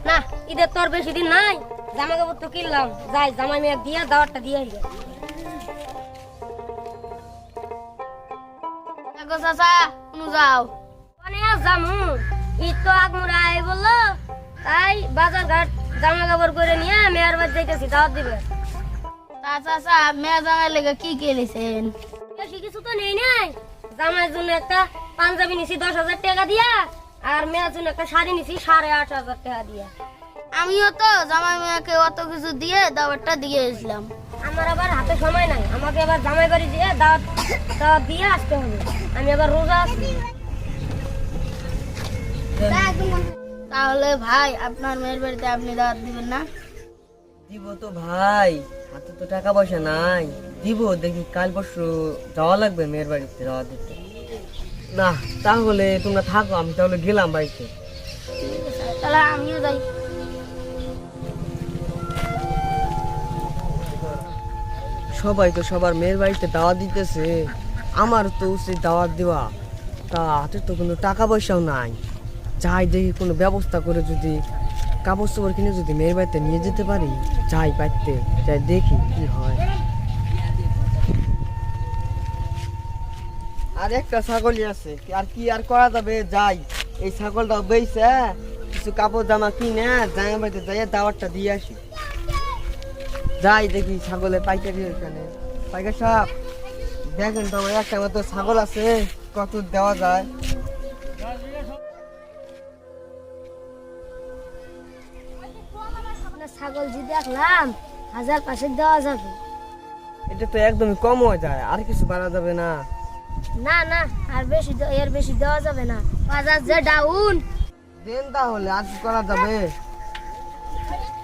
না ঈদের তোর বেশি দিন নাই, জামা কাপড় তো কিনলাম, যাই জামাই মেয়ে দিয়ে দাওয়াতটা দিয়ে আইবে। দেখো চাচা কোন যাও? মানে আর জামু, ঈদ তো আগমুরা আই বললো, তাই বাজার ঘাট জামা কাপড় করে নিয়ে মেয়ের বাড়ি যাইতেছি দাওয়াত দিবে। তা চাচা মেয়ে জামাই লেগে কি কিনেছেন? বেশি কিছু তো নেই নাই, জামাইয়ের জন্য একটা পাঞ্জাবি নিছি 10,000 টাকা দিয়া, আর মেয়ের জন্য একটা শাড়ি নিছি 8,500 টাকা দিয়া। আমিও তো জামাই মেয়েকে অত কিছু দিয়ে দাওয়াতটা দিয়ে এসলাম। আমার আবার হাতে সময় নাই, আমাকে আবার জামাই বাড়ি দিয়ে দাওয়াত দাওয়াত দিয়ে আসতে হবে, আমি আবার রোজা আছি। তাহলে ভাই আপনার মেয়ের বাড়িতে আপনি দাওয়াত দিবেন না? দিব তো ভাই, হাতে তো টাকা পয়সা নাই। দিব, দেখি কাল পরশু যাওয়া লাগবে মেয়ের বাড়িতে যাওয়া দিতে। না তাহলে তোমরা থাকো, আমি তাহলে গেলাম বাড়িতে। তাহলে আমিও যাই। সবাই তো সবার মেয়ের বাড়িতে দাওয়াত দিতেছে, আমার তো উচিত দাওয়াত দেওয়া। তা হাতে তো কোনো টাকা পয়সাও নাই। যাই দেখি কোনো ব্যবস্থা করে যদি কাপড় চোপড় কিনে যদি মেয়ের বাড়িতে নিয়ে যেতে পারি, যাই পাইতে, যাই দেখি কি হয়। আর একটা ছাগলই আছে, আর কি আর করা যাবে, যাই এই ছাগলটা বেইছে কিছু কাপড় জামা কিনে জামা বাড়িতে যাই দাওয়াতটা দিয়ে আসি। যাই দেখি ছাগলের পাইকারি ওইখানে। পাইকার সাহেব দেখেন তো, আমার একটা মতো ছাগল আছে, কত দেওয়া যায়? ছাগল যে দেখলাম 1,500 দেওয়া যাবে। এটা তো একদমই কম হয়ে যায়, আর কিছু বাড়া যাবে না? না না, আর বেশি এর বেশি দেওয়া যাবে না, বাজার যে ডাউন। দেন তাহলে, আর কি করা যাবে?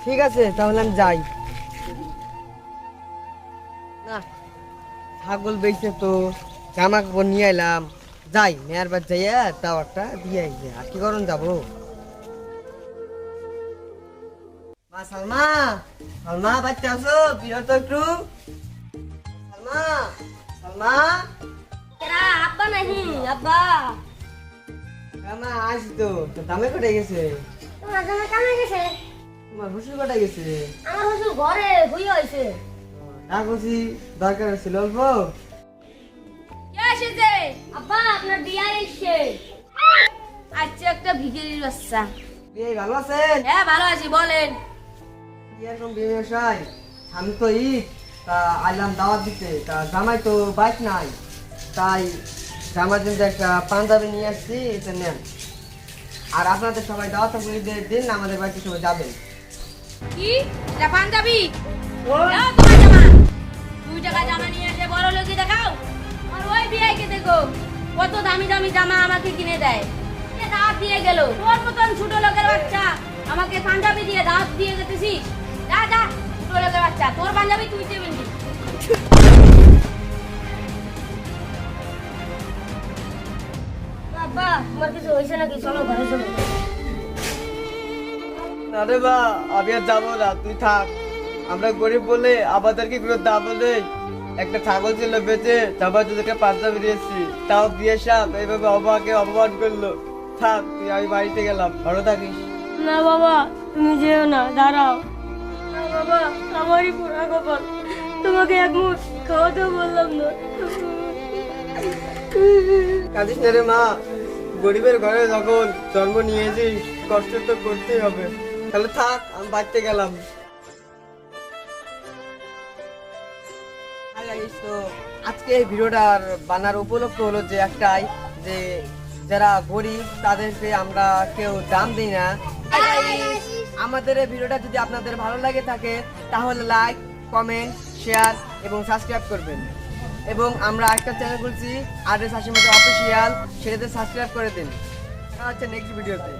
ঠিক আছে তাহলে আমি যাই। না ছাগল বেচে তো জামা কাপড় নিয়ে এলাম, যাই মেয়ের বাড়ি যাইয়া দাওয়াতটা দিয়ে আইছে। আর কি করুন যাবো? মা সালমা, সালমা বাচ্চা আছো? বিরত তো একটু। সালমা, সালমা। এরা আব্বা নাহি, আব্বা মা আসি তো, দামে কোথায় গেছে? তোমার জামা কামে গেছে? তোমার হুসুর কোথায় গেছে? আমার শ্বশুর ঘরে হইয়া হইছে। ডাকছি, দরকার ছিল অল্প। কে এসেছে? আব্বা আপনার বিয়া এসছে। আচ্ছা একটা ভিখারির বাচ্চা। বিয়ে ভালো আছেন? হ্যাঁ ভালো আছি, বলেন। এরকম বিয়ে ব্যবসায় আমি তো ঈদ, তা আইলাম দাওয়াত দিতে। তা জামাই তো বাইক নাই, তাই জামার জন্য একটা পাঞ্জাবি নিয়ে আসছি, এটা নেন। আর আপনাদের সবাই দাওয়াত করে দিন, আমাদের বাড়িতে সবাই যাবেন। কি এটা পাঞ্জাবি? দাও তোমার জামা। 2 টাকা জামা নিয়ে এসে বড় লোকই দেখাও। আর ওই বিয়াইকে দেখো কত দামি দামি জামা আমাকে কিনে দেয়। এ দাওয়াত দিয়ে গেল, তোর মতন ছোট লোকের বাচ্চা আমাকে পাঞ্জাবি দিয়ে দাওয়াত দিয়ে যেতেছিস? যা যা, ছোট লোকের বাচ্চা, তোর পাঞ্জাবি তুই দেবেন না। আব্বা তোমার কিছু হইছে নাকি? চলো ঘরে চলো। আরে বা, আমি আর যাবো না, তুই থাক। আমরা গরিব বলে আমাদেরকে কোনো দাম নেই। একটা ছাগল ছিল বেঁচে, জামাই তোদেরকে পাঞ্জাবি দিয়েছি, তাও বিয়ে সাপ এইভাবে আমাকে অপমান করলো। থাক তুই, আমি বাড়িতে গেলাম, ভালো থাকিস। না বাবা তুমি যেও না, দাঁড়াও। না বাবা, আমারই পুরা কপাল, তোমাকে এক মুঠ খাওয়াতেও বললাম না। কাঁদিস না রে মা, গরিবের ঘরে যখন জন্ম নিয়েছিস, কষ্ট তো করতেই হবে। তাহলে থাক, আমি বাড়িতে গেলাম। তো আজকে এই ভিডিওটার বানার উপলক্ষ হলো যে একটাই, যে যারা গরিব তাদেরকে আমরা কেউ দাম দিই না। আমাদের এই ভিডিওটা যদি আপনাদের ভালো লাগে থাকে, তাহলে লাইক, কমেন্ট, শেয়ার এবং সাবস্ক্রাইব করবেন। এবং আমরা একটা চ্যানেল খুলছি, আরএস হাশিম অফিসিয়াল, সেটাতে সাবস্ক্রাইব করে দিন। আচ্ছা, নেক্সট ভিডিওতে।